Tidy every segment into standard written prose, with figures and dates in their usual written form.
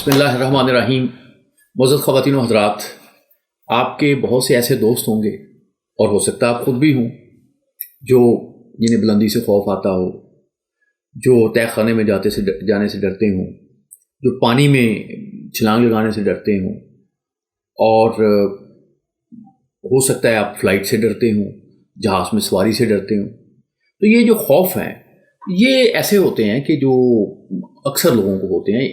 بسم اللہ الرحمن الرحیم۔ معزز خواتین و حضرات، آپ کے بہت سے ایسے دوست ہوں گے اور ہو سکتا ہے آپ خود بھی ہوں جو جنہیں بلندی سے خوف آتا ہو، جو تہ خانے میں جانے سے ڈرتے ہوں، جو پانی میں چھلانگ لگانے سے ڈرتے ہوں، اور ہو سکتا ہے آپ فلائٹ سے ڈرتے ہوں، جہاز میں سواری سے ڈرتے ہوں۔ تو یہ جو خوف ہیں یہ ایسے ہوتے ہیں کہ جو اکثر لوگوں کو ہوتے ہیں۔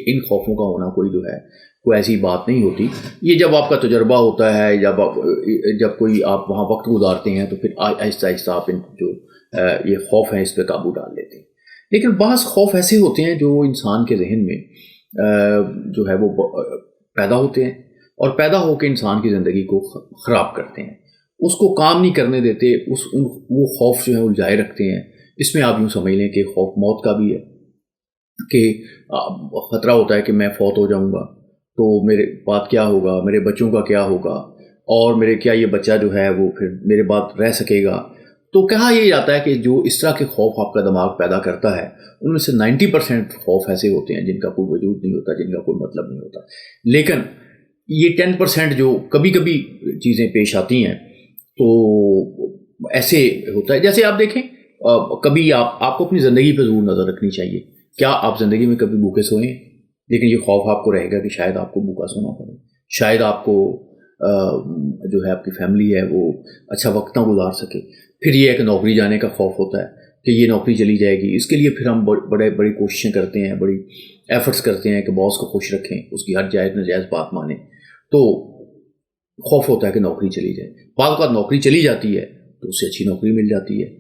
ان خوفوں کا ہونا کوئی ایسی بات نہیں ہوتی۔ یہ جب آپ کا تجربہ ہوتا ہے، جب کوئی آپ وہاں وقت گزارتے ہیں تو پھر آہستہ آہستہ آپ یہ خوف ہیں اس پہ قابو ڈال لیتے ہیں۔ لیکن بعض خوف ایسے ہوتے ہیں جو انسان کے ذہن میں جو ہے وہ پیدا ہوتے ہیں اور پیدا ہو کے انسان کی زندگی کو خراب کرتے ہیں، اس کو کام نہیں کرنے دیتے، وہ خوف جو ہے الجھائے رکھتے ہیں۔ اس میں آپ یوں سمجھ لیں کہ خوف موت کا بھی ہے کہ خطرہ ہوتا ہے کہ میں فوت ہو جاؤں گا تو میرے بعد کیا ہوگا، میرے بچوں کا کیا ہوگا، اور کیا یہ بچہ جو ہے وہ پھر میرے بعد رہ سکے گا۔ تو کہا یہ جاتا ہے کہ جو اس طرح کے خوف آپ کا دماغ پیدا کرتا ہے ان میں سے 90% خوف ایسے ہوتے ہیں جن کا کوئی وجود نہیں ہوتا، جن کا کوئی مطلب نہیں ہوتا۔ لیکن یہ 10% جو کبھی کبھی چیزیں پیش آتی ہیں تو ایسے ہوتا ہے۔ جیسے آپ دیکھیں، کبھی آپ کو اپنی زندگی پہ ضرور نظر رکھنی چاہیے۔ کیا آپ زندگی میں کبھی بھوکے سوئے ہیں؟ لیکن یہ خوف آپ کو رہے گا کہ شاید آپ کو بھوکا سونا پڑے، شاید آپ کو جو ہے آپ کی فیملی ہے وہ اچھا وقت نہ گزار سکے۔ پھر یہ ہے کہ نوکری جانے کا خوف ہوتا ہے کہ یہ نوکری چلی جائے گی، اس کے لیے پھر ہم بڑی کوششیں کرتے ہیں، بڑی ایفرٹس کرتے ہیں کہ باس کو خوش رکھیں، اس کی ہر جائز ناجائز بات مانیں۔ تو خوف ہوتا ہے کہ نوکری چلی جائے۔ بعض اوقات نوکری چلی جاتی ہے تو اس سے اچھی نوکری مل جاتی ہے۔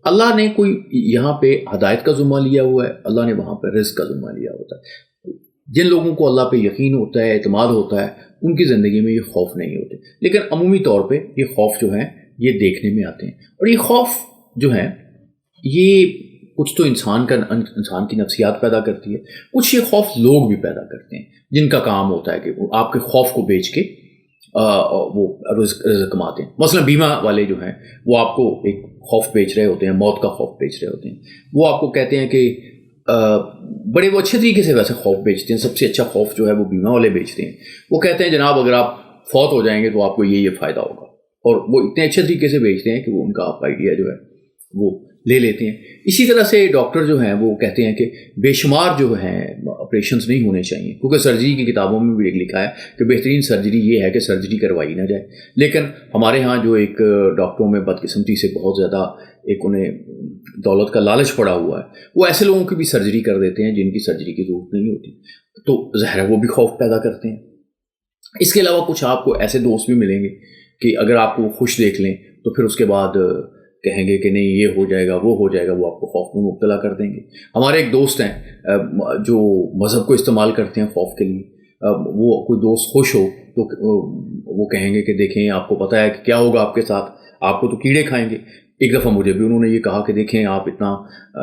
اللہ نے کوئی یہاں پہ ہدایت کا ذمہ لیا ہوا ہے، اللہ نے وہاں پہ رزق کا ذمہ لیا ہوتا ہے۔ جن لوگوں کو اللہ پہ یقین ہوتا ہے، اعتماد ہوتا ہے، ان کی زندگی میں یہ خوف نہیں ہوتے۔ لیکن عمومی طور پہ یہ خوف جو ہیں یہ دیکھنے میں آتے ہیں، اور یہ خوف جو ہیں یہ کچھ تو انسان کی نفسیات پیدا کرتی ہے، کچھ یہ خوف لوگ بھی پیدا کرتے ہیں جن کا کام ہوتا ہے کہ وہ آپ کے خوف کو بیچ کے وہ رزق کماتے ہیں۔ مثلا بیمہ والے جو ہیں وہ آپ کو ایک خوف بیچ رہے ہوتے ہیں، موت کا خوف بیچ رہے ہوتے ہیں۔ وہ آپ کو کہتے ہیں کہ بڑے وہ اچھے طریقے سے ویسے خوف بیچتے ہیں۔ سب سے اچھا خوف جو ہے وہ بیمہ والے بیچتے ہیں۔ وہ کہتے ہیں جناب اگر آپ فوت ہو جائیں گے تو آپ کو یہ فائدہ ہوگا، اور وہ اتنے اچھے طریقے سے بیچتے ہیں کہ وہ ان کا آپ آئیڈیا جو ہے وہ لے لیتے ہیں۔ اسی طرح سے ڈاکٹر جو ہیں وہ کہتے ہیں کہ بے شمار جو ہیں آپریشنز نہیں ہونے چاہیے، کیونکہ سرجری کی کتابوں میں بھی لکھا ہے کہ بہترین سرجری یہ ہے کہ سرجری کروائی نہ جائے۔ لیکن ہمارے ہاں جو ایک ڈاکٹروں میں بدقسمتی سے بہت زیادہ ایک انہیں دولت کا لالچ پڑا ہوا ہے، وہ ایسے لوگوں کی بھی سرجری کر دیتے ہیں جن کی سرجری کی ضرورت نہیں ہوتی، تو ظاہر ہے وہ بھی خوف پیدا کرتے ہیں۔ اس کے علاوہ کچھ آپ کو ایسے دوست بھی ملیں گے کہ اگر آپ کو خوش دیکھ لیں تو پھر اس کے بعد کہیں گے کہ نہیں یہ ہو جائے گا، وہ ہو جائے گا، وہ آپ کو خوف میں مبتلا کر دیں گے۔ ہمارے ایک دوست ہیں جو مذہب کو استعمال کرتے ہیں خوف کے لیے۔ وہ کوئی دوست خوش ہو تو وہ کہیں گے کہ دیکھیں آپ کو پتہ ہے کہ کیا ہوگا آپ کے ساتھ، آپ کو تو کیڑے کھائیں گے۔ ایک دفعہ مجھے بھی انہوں نے یہ کہا کہ دیکھیں آپ اتنا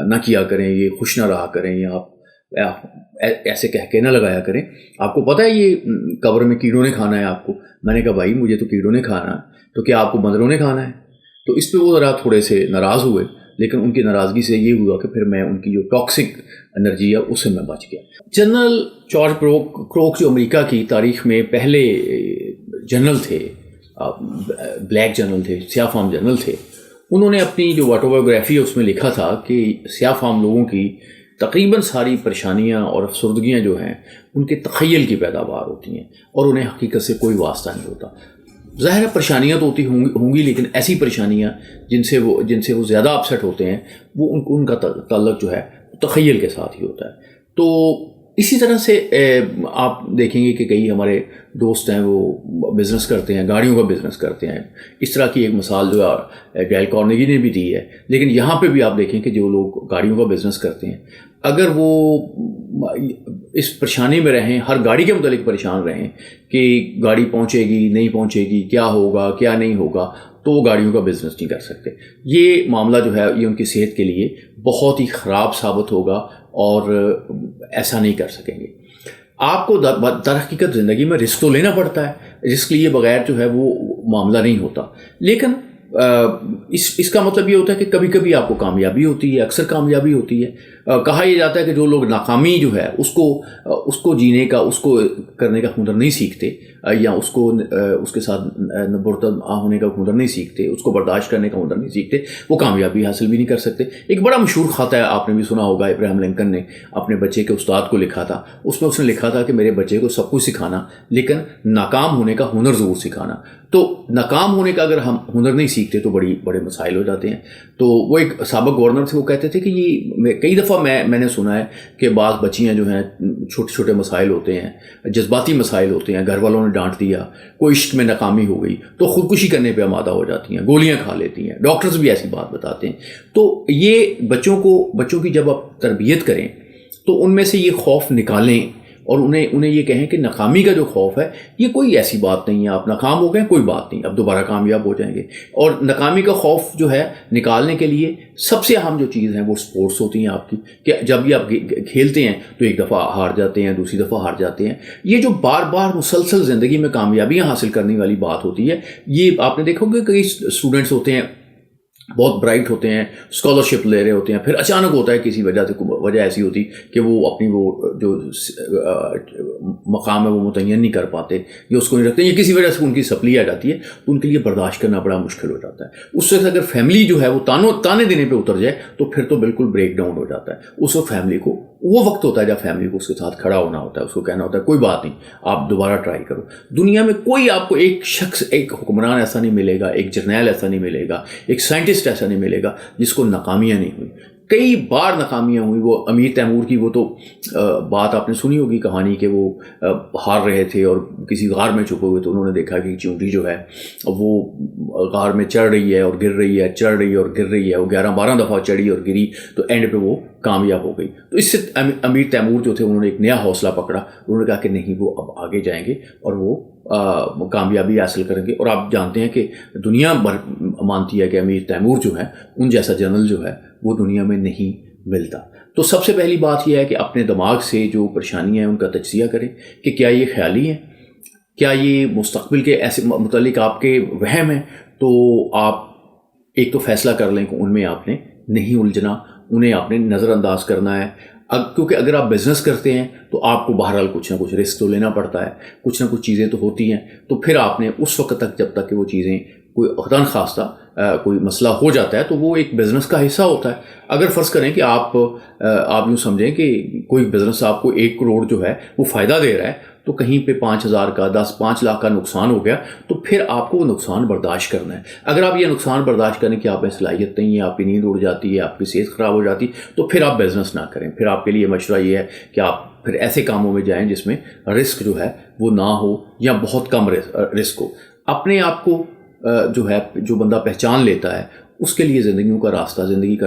نہ کیا کریں، یہ خوش نہ رہا کریں، یا آپ ایسے کہہ کے نہ لگایا کریں، آپ کو پتہ ہے یہ قبر میں کیڑوں نے کھانا ہے آپ کو۔ میں نے کہا بھائی مجھے تو کیڑوں نے کھانا ہے، تو کیا آپ کو بندروں نے کھانا ہے؟ تو اس پہ وہ ذرا تھوڑے سے ناراض ہوئے، لیکن ان کی ناراضگی سے یہ ہوا کہ پھر میں ان کی جو ٹاکسک انرجی ہے اس سے میں بچ گیا۔ جنرل جارج کروک جو امریکہ کی تاریخ میں پہلے جنرل تھے، بلیک جنرل تھے، سیاہ فام جنرل تھے، انہوں نے اپنی جو آٹوبایوگرافی ہے اس میں لکھا تھا کہ سیاہ فام لوگوں کی تقریباً ساری پریشانیاں اور افسردگیاں جو ہیں ان کے تخیل کی پیداوار ہوتی ہیں اور انہیں حقیقت سے کوئی واسطہ نہیں ہوتا۔ ظاہر ہے پریشانیاں تو ہوتی ہوں گی، لیکن ایسی پریشانیاں جن سے وہ زیادہ اپسیٹ ہوتے ہیں وہ ان کا تعلق جو ہے تخیل کے ساتھ ہی ہوتا ہے۔ تو اسی طرح سے آپ دیکھیں گے کہ کئی ہمارے دوست ہیں وہ بزنس کرتے ہیں، گاڑیوں کا بزنس کرتے ہیں۔ اس طرح کی ایک مثال جو ہے ڈیل کارنیگی نے بھی دی ہے۔ لیکن یہاں پہ بھی آپ دیکھیں کہ جو لوگ گاڑیوں کا بزنس کرتے ہیں اگر وہ اس پریشانی میں رہیں، ہر گاڑی کے متعلق پریشان رہیں کہ گاڑی پہنچے گی نہیں پہنچے گی، کیا ہوگا کیا نہیں ہوگا، تو وہ گاڑیوں کا بزنس نہیں کر سکتے۔ یہ معاملہ جو ہے یہ ان کی صحت کے لیے بہت ہی خراب ثابت ہوگا اور ایسا نہیں کر سکیں گے۔ آپ کو در حقیقت زندگی میں رسک تو لینا پڑتا ہے، رسک لیے بغیر جو ہے وہ معاملہ نہیں ہوتا۔ لیکن اس کا مطلب یہ ہوتا ہے کہ کبھی کبھی آپ کو کامیابی ہوتی ہے، اکثر کامیابی ہوتی ہے، کہا یہ جاتا ہے کہ جو لوگ ناکامی جو ہے اس کو جینے کا، اس کو کرنے کا ہنر نہیں سیکھتے، یا اس کے ساتھ نبرد ہونے کا ہنر نہیں سیکھتے، اس کو برداشت کرنے کا ہنر نہیں سیکھتے، وہ کامیابی حاصل بھی نہیں کر سکتے۔ ایک بڑا مشہور خط ہے، آپ نے بھی سنا ہوگا، ابراہیم لنکن نے اپنے بچے کے استاد کو لکھا تھا۔ اس میں اس نے لکھا تھا کہ میرے بچے کو سب کچھ سکھانا، لیکن ناکام ہونے کا ہنر ضرور سکھانا۔ تو ناکام ہونے کا اگر ہم ہنر نہیں سیکھتے تو بڑے مسائل ہو جاتے ہیں۔ تو وہ ایک سابق گورنر تھے، وہ کہتے تھے کہ یہ کئی دفعہ میں نے سنا ہے کہ بعض بچیاں جو ہیں، چھوٹے چھوٹے مسائل ہوتے ہیں، جذباتی مسائل ہوتے ہیں، گھر والوں نے ڈانٹ دیا، کوئی عشق میں ناکامی ہو گئی تو خودکشی کرنے پہ آمادہ ہو جاتی ہیں، گولیاں کھا لیتی ہیں، ڈاکٹرز بھی ایسی بات بتاتے ہیں۔ تو یہ بچوں کی جب آپ تربیت کریں تو ان میں سے یہ خوف نکالیں، اور انہیں یہ کہیں کہ ناکامی کا جو خوف ہے یہ کوئی ایسی بات نہیں ہے، آپ ناکام ہو گئے کوئی بات نہیں، اب دوبارہ کامیاب ہو جائیں گے۔ اور ناکامی کا خوف جو ہے نکالنے کے لیے سب سے اہم جو چیز ہے وہ سپورٹس ہوتی ہیں آپ کی، کہ جب بھی آپ کھیلتے ہیں تو ایک دفعہ ہار جاتے ہیں، دوسری دفعہ ہار جاتے ہیں، یہ جو بار بار مسلسل زندگی میں کامیابیاں حاصل کرنے والی بات ہوتی ہے، یہ آپ نے دیکھو گے کئی اسٹوڈنٹس ہوتے ہیں بہت برائٹ ہوتے ہیں، اسکالرشپ لے رہے ہوتے ہیں، پھر اچانک ہوتا ہے کسی وجہ ایسی ہوتی کہ وہ اپنی وہ جو مقام ہے وہ متعین نہیں کر پاتے، یا اس کو نہیں رکھتے، یا کسی وجہ سے ان کی سپلی آ جاتی ہے، تو ان کے لیے برداشت کرنا بڑا مشکل ہو جاتا ہے۔ اس وقت اگر فیملی جو ہے وہ تانے دینے پہ اتر جائے تو پھر تو بالکل بریک ڈاؤن ہو جاتا ہے۔ اس وقت فیملی کو وہ وقت ہوتا ہے جب فیملی کو اس کے ساتھ کھڑا ہونا ہوتا ہے، اس کو کہنا ہوتا ہے کوئی بات نہیں، آپ دوبارہ ٹرائی کرو۔ دنیا میں کوئی آپ کو ایک شخص، ایک حکمران ایسا نہیں ملے گا، ایک جرنیل ایسا نہیں ملے گا، ایک سائنٹسٹ ایسا نہیں ملے گا جس کو ناکامیاں نہیں ہوئی۔ کئی بار ناکامیاں ہوئی۔ وہ امیر تیمور کی وہ تو بات آپ نے سنی ہوگی کہانی، کہ وہ ہار رہے تھے اور کسی غار میں چھپے ہوئے، تو انہوں نے دیکھا کہ چونٹی جو ہے وہ غار میں چڑھ رہی ہے اور گر رہی ہے، چڑھ رہی ہے اور گر رہی ہے، وہ 11-12 دفعہ چڑھی اور گری، تو اینڈ پہ وہ کامیاب ہو گئی۔ تو اس سے امیر تیمور جو تھے انہوں نے ایک نیا حوصلہ پکڑا، انہوں نے کہا کہ نہیں، وہ اب آگے جائیں گے اور وہ کامیابی حاصل کریں گے۔ اور آپ جانتے ہیں کہ دنیا بھر مانتی ہے کہ امیر تیمور جو ہے، ان جیسا جنرل جو ہے وہ دنیا میں نہیں ملتا۔ تو سب سے پہلی بات یہ ہے کہ اپنے دماغ سے جو پریشانیاں ہیں ان کا تجزیہ کریں کہ کیا یہ خیالی ہیں، کیا یہ مستقبل کے ایسے متعلق آپ کے وہم ہیں۔ تو آپ ایک تو فیصلہ کر لیں کہ ان میں آپ نے نہیں الجھنا، انہیں آپ نے نظر انداز کرنا ہے۔ کیونکہ اگر آپ بزنس کرتے ہیں تو آپ کو بہرحال کچھ نہ کچھ رسک تو لینا پڑتا ہے، کچھ نہ کچھ چیزیں تو ہوتی ہیں۔ تو پھر آپ نے اس وقت تک، جب تک کہ وہ چیزیں کوئی خدا نخواستہ کوئی مسئلہ ہو جاتا ہے، تو وہ ایک بزنس کا حصہ ہوتا ہے۔ اگر فرض کریں کہ آپ یوں سمجھیں کہ کوئی بزنس آپ کو 1 کروڑ جو ہے وہ فائدہ دے رہا ہے، تو کہیں پہ 5,000 کا 5 لاکھ کا نقصان ہو گیا، تو پھر آپ کو وہ نقصان برداشت کرنا ہے۔ اگر آپ یہ نقصان برداشت کرنے کی آپ میں صلاحیت نہیں ہے، آپ کی نیند اڑ جاتی ہے، آپ کی صحت خراب ہو جاتی، تو پھر آپ بزنس نہ کریں۔ پھر آپ کے لیے مشورہ یہ ہے کہ آپ پھر ایسے کاموں میں جائیں جس میں رسک جو ہے وہ نہ ہو، یا بہت کم رسک ہو۔ اپنے آپ کو جو بندہ پہچان لیتا ہے، اس کے لیے زندگی کا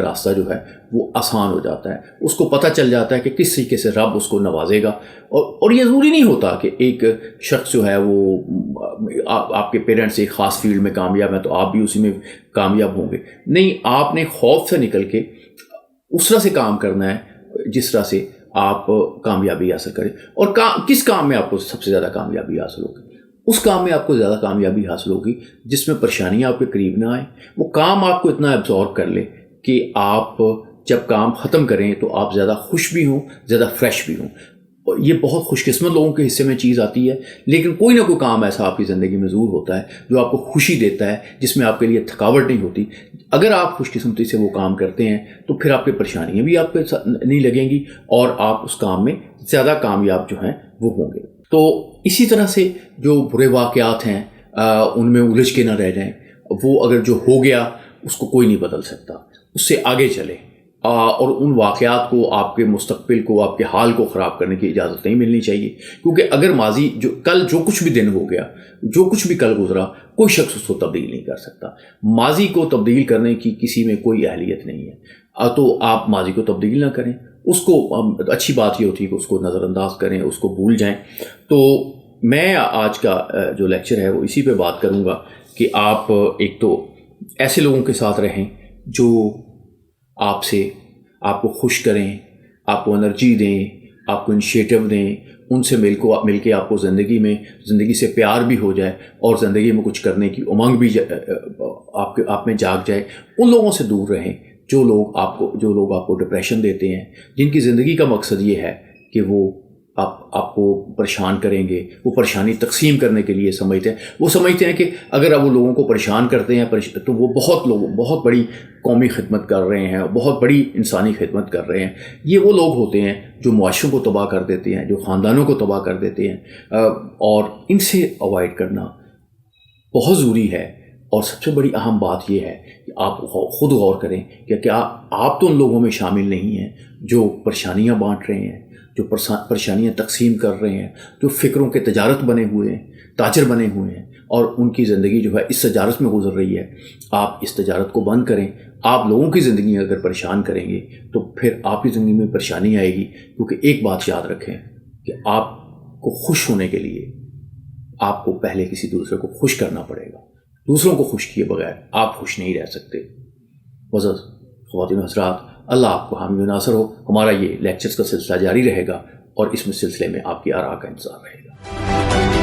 راستہ جو ہے وہ آسان ہو جاتا ہے۔ اس کو پتہ چل جاتا ہے کہ کس طریقے سے رب اس کو نوازے گا۔ اور یہ ضروری نہیں ہوتا کہ ایک شخص جو ہے وہ آپ کے پیرنٹس ایک خاص فیلڈ میں کامیاب ہیں تو آپ بھی اسی میں کامیاب ہوں گے۔ نہیں، آپ نے خوف سے نکل کے اس طرح سے کام کرنا ہے جس طرح سے آپ کامیابی حاصل کریں۔ اور کس کام میں آپ کو سب سے زیادہ کامیابی حاصل ہوگی؟ اس کام میں آپ کو زیادہ کامیابی حاصل ہوگی جس میں پریشانیاں آپ کے قریب نہ آئیں، وہ کام آپ کو اتنا ایبزارب کر لے کہ آپ جب کام ختم کریں تو آپ زیادہ خوش بھی ہوں، زیادہ فریش بھی ہوں۔ اور یہ بہت خوش قسمت لوگوں کے حصے میں چیز آتی ہے، لیکن کوئی نہ کوئی کام ایسا آپ کی زندگی میں ضرور ہوتا ہے جو آپ کو خوشی دیتا ہے، جس میں آپ کے لیے تھکاوٹ نہیں ہوتی۔ اگر آپ خوش قسمتی سے وہ کام کرتے ہیں تو پھر آپ کی پریشانیاں بھی آپ پہ نہیں لگیں گی، اور آپ اس کام میں زیادہ کامیاب جو ہیں وہ ہوں گے۔ تو اسی طرح سے جو برے واقعات ہیں ان میں الجھ کے نہ رہ جائیں۔ وہ اگر جو ہو گیا اس کو کوئی نہیں بدل سکتا، اس سے آگے چلیں، اور ان واقعات کو، آپ کے مستقبل کو، آپ کے حال کو خراب کرنے کی اجازت نہیں ملنی چاہیے۔ کیونکہ اگر ماضی کل جو کچھ بھی دن ہو گیا، جو کچھ بھی کل گزرا، کوئی شخص اس کو تبدیل نہیں کر سکتا۔ ماضی کو تبدیل کرنے کی کسی میں کوئی اہلیت نہیں ہے، تو آپ ماضی کو تبدیل نہ کریں۔ اس کو اچھی بات یہ ہوتی ہے کہ اس کو نظر انداز کریں، اس کو بھول جائیں۔ تو میں آج کا جو لیکچر ہے وہ اسی پہ بات کروں گا کہ آپ ایک تو ایسے لوگوں کے ساتھ رہیں جو آپ کو خوش کریں، آپ کو انرجی دیں، آپ کو انیشیٹو دیں، ان سے مل کے آپ کو زندگی سے پیار بھی ہو جائے، اور زندگی میں کچھ کرنے کی امنگ بھی آپ میں جاگ جائے۔ ان لوگوں سے دور رہیں جو لوگ آپ کو ڈپریشن دیتے ہیں، جن کی زندگی کا مقصد یہ ہے کہ وہ آپ کو پریشان کریں گے، وہ پریشانی تقسیم کرنے کے لیے سمجھتے ہیں کہ اگر اب وہ لوگوں کو پریشان کرتے ہیں تو وہ بہت بڑی قومی خدمت کر رہے ہیں، بہت بڑی انسانی خدمت کر رہے ہیں۔ یہ وہ لوگ ہوتے ہیں جو معاشروں کو تباہ کر دیتے ہیں، جو خاندانوں کو تباہ کر دیتے ہیں، اور ان سے اوائڈ کرنا بہت ضروری ہے۔ اور سب سے بڑی اہم بات یہ ہے کہ آپ خود غور کریں کہ کیا آپ تو ان لوگوں میں شامل نہیں ہیں جو پریشانیاں بانٹ رہے ہیں، جو پریشانیاں تقسیم کر رہے ہیں، جو فکروں کے تاجر بنے ہوئے ہیں اور ان کی زندگی جو ہے اس تجارت میں گزر رہی ہے۔ آپ اس تجارت کو بند کریں۔ آپ لوگوں کی زندگی اگر پریشان کریں گے تو پھر آپ کی زندگی میں پریشانی آئے گی، کیونکہ ایک بات یاد رکھیں کہ آپ کو خوش ہونے کے لیے آپ کو پہلے کسی دوسرے کو خوش کرنا پڑے گا۔ دوسروں کو خوش کیے بغیر آپ خوش نہیں رہ سکتے۔ معزز خواتین و حضرات، اللہ آپ کو حامی و ناصر ہو۔ ہمارا یہ لیکچرز کا سلسلہ جاری رہے گا اور اس سلسلے میں آپ کی آراء کا انتظار رہے گا۔